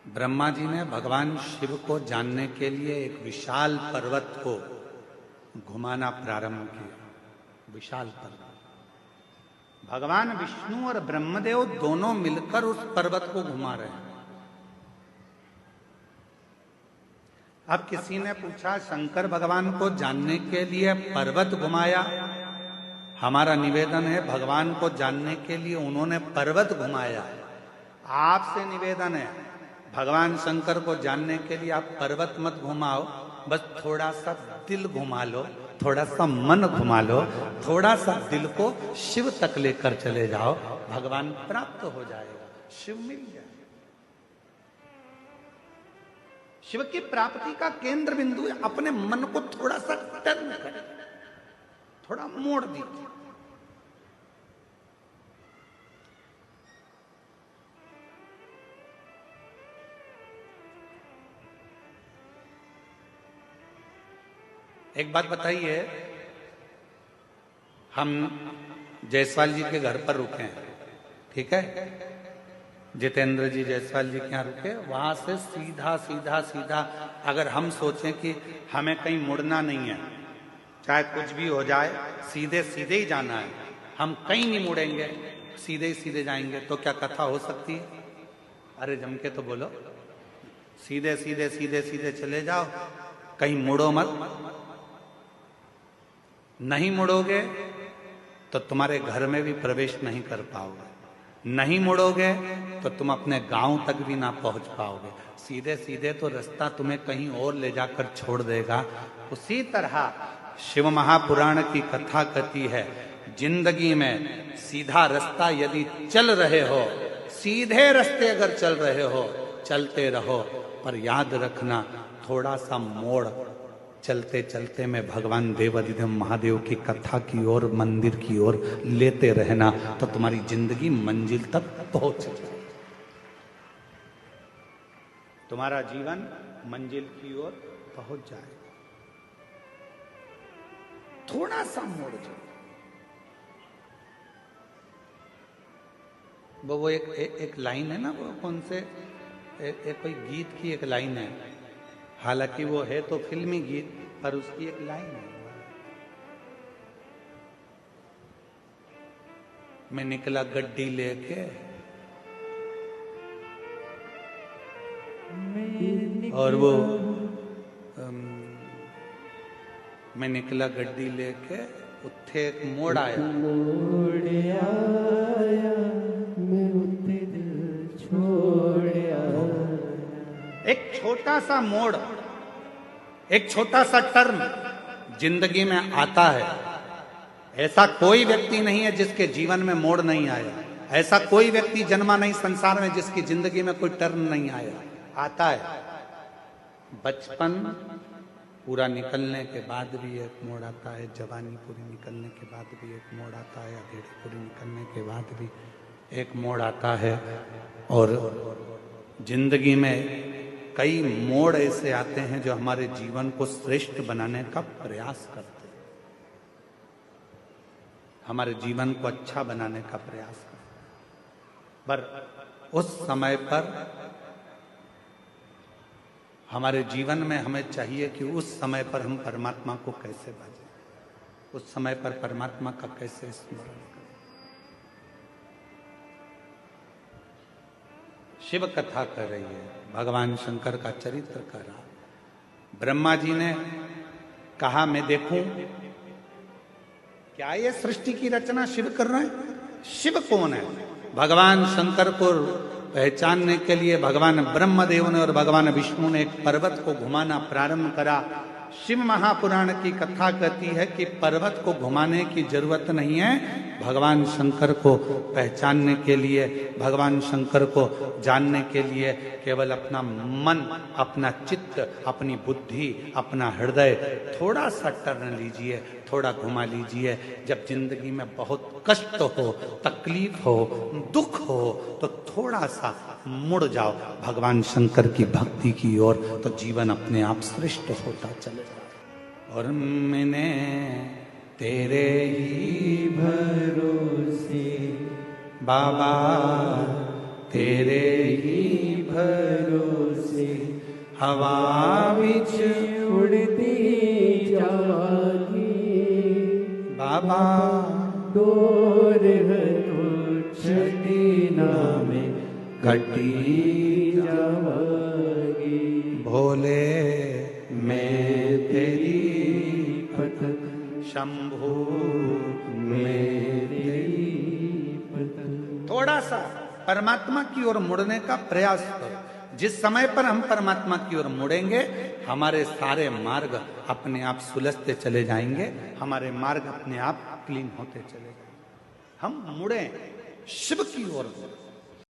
ब्रह्मा जी ने भगवान शिव को जानने के लिए एक विशाल पर्वत को घुमाना प्रारंभ किया। विशाल पर्वत, भगवान विष्णु और ब्रह्मदेव दोनों मिलकर उस पर्वत को घुमा रहे हैं। अब किसी ने पूछा, शंकर भगवान को जानने के लिए पर्वत घुमाया। हमारा निवेदन है, भगवान को जानने के लिए उन्होंने पर्वत घुमाया। आपसे निवेदन है, भगवान शंकर को जानने के लिए आप पर्वत मत घुमाओ, बस थोड़ा सा दिल घुमा लो, थोड़ा सा मन घुमा लो, थोड़ा सा दिल को शिव तक लेकर चले जाओ, भगवान प्राप्त हो जाएगा, शिव मिल जाएगा। शिव की प्राप्ति का केंद्र बिंदु है, अपने मन को थोड़ा सा टर्न करें, थोड़ा मोड़ दीजिए। एक बात बताइए, हम जायसवाल जी के घर पर रुके हैं, ठीक है, जितेंद्र जी जायसवाल जी के यहाँ रुके, वहां से सीधा सीधा सीधा अगर हम सोचें कि हमें कहीं मुड़ना नहीं है, चाहे कुछ भी हो जाए, सीधे सीधे ही जाना है, हम कहीं नहीं मुड़ेंगे, सीधे ही सीधे जाएंगे, तो क्या कथा हो सकती है? अरे जम के तो बोलो, सीधे सीधे सीधे सीधे चले जाओ, कहीं मुड़ो मत। नहीं मुड़ोगे तो तुम्हारे घर में भी प्रवेश नहीं कर पाओगे, नहीं मुड़ोगे तो तुम अपने गांव तक भी ना पहुंच पाओगे। सीधे सीधे तो रास्ता तुम्हें कहीं और ले जाकर छोड़ देगा। उसी तरह शिव महापुराण की कथा कहती है, जिंदगी में सीधा रास्ता यदि चल रहे हो, सीधे रास्ते अगर चल रहे हो, चलते रहो, पर याद रखना थोड़ा सा मोड़ चलते चलते में भगवान देवाधिदेव महादेव की कथा की ओर, मंदिर की ओर लेते रहना, तो तुम्हारी जिंदगी मंजिल तक पहुंच जाए, तुम्हारा जीवन मंजिल की ओर पहुंच जाए। थोड़ा सा मोड़ जाओ। वो एक लाइन है ना, वो कौन से एक कोई गीत की एक लाइन है, हालांकि वो है तो फिल्मी गीत, पर उसकी एक लाइन है, मैं निकला गड्डी लेके, और वो मैं निकला गड्डी लेके, उत्थे एक मोड़ आया, मैं उत्थे दिल छोड़ आया। एक छोटा सा मोड़, एक छोटा सा टर्न जिंदगी में आता है। ऐसा कोई व्यक्ति नहीं है जिसके जीवन में मोड़ नहीं आया, ऐसा कोई व्यक्ति जन्मा नहीं संसार में जिसकी जिंदगी में कोई टर्न नहीं आया। आता है, बचपन पूरा निकलने के बाद भी एक मोड़ आता है, जवानी पूरी निकलने के बाद भी एक मोड़ आता है, अधेड़ी पूरी निकलने के बाद भी एक मोड़ आता है, और जिंदगी में कई मोड़ ऐसे आते हैं जो हमारे जीवन को श्रेष्ठ बनाने का प्रयास करते हैं, हमारे जीवन को अच्छा बनाने का प्रयास करते हैं। पर उस समय पर हमारे जीवन में हमें चाहिए कि उस समय पर हम परमात्मा को कैसे भजें, उस समय पर परमात्मा का कैसे स्मरण करें। शिव कथा कर रही है, भगवान शंकर का चरित्र कर रहा। ब्रह्मा जी ने कहा, मैं देखूं क्या ये सृष्टि की रचना शिव कर रहे हैं? शिव कौन है? भगवान शंकर को पहचानने के लिए भगवान ब्रह्मदेव ने और भगवान विष्णु ने एक पर्वत को घुमाना प्रारंभ करा। शिव महापुराण की कथा कहती है कि पर्वत को घुमाने की जरूरत नहीं है, भगवान शंकर को पहचानने के लिए, भगवान शंकर को जानने के लिए केवल अपना मन, अपना चित्त, अपनी बुद्धि, अपना हृदय थोड़ा सा टर्न लीजिए, थोड़ा घुमा लीजिए। जब जिंदगी में बहुत कष्ट हो, तकलीफ हो, दुख हो, तो थोड़ा सा मुड़ जाओ भगवान शंकर की भक्ति की ओर, तो जीवन अपने आप श्रेष्ठ होता चले जाए। और मैंने तेरे ही भरोसे बाबा, तेरे ही भरोसे हवा बिच उड़ती जावागी बाबा डोर छठी नामे घटी जावागी भोले मैं तेरी पतक शंभू मैं तेरी पतक। थोड़ा सा परमात्मा की ओर मुड़ने का प्रयास करो। जिस समय पर हम परमात्मा की ओर मुड़ेंगे हमारे सारे मार्ग अपने आप सुलझते चले जाएंगे, हमारे मार्ग अपने आप क्लीन होते चले जाएंगे। हम मुड़े शिव की ओर।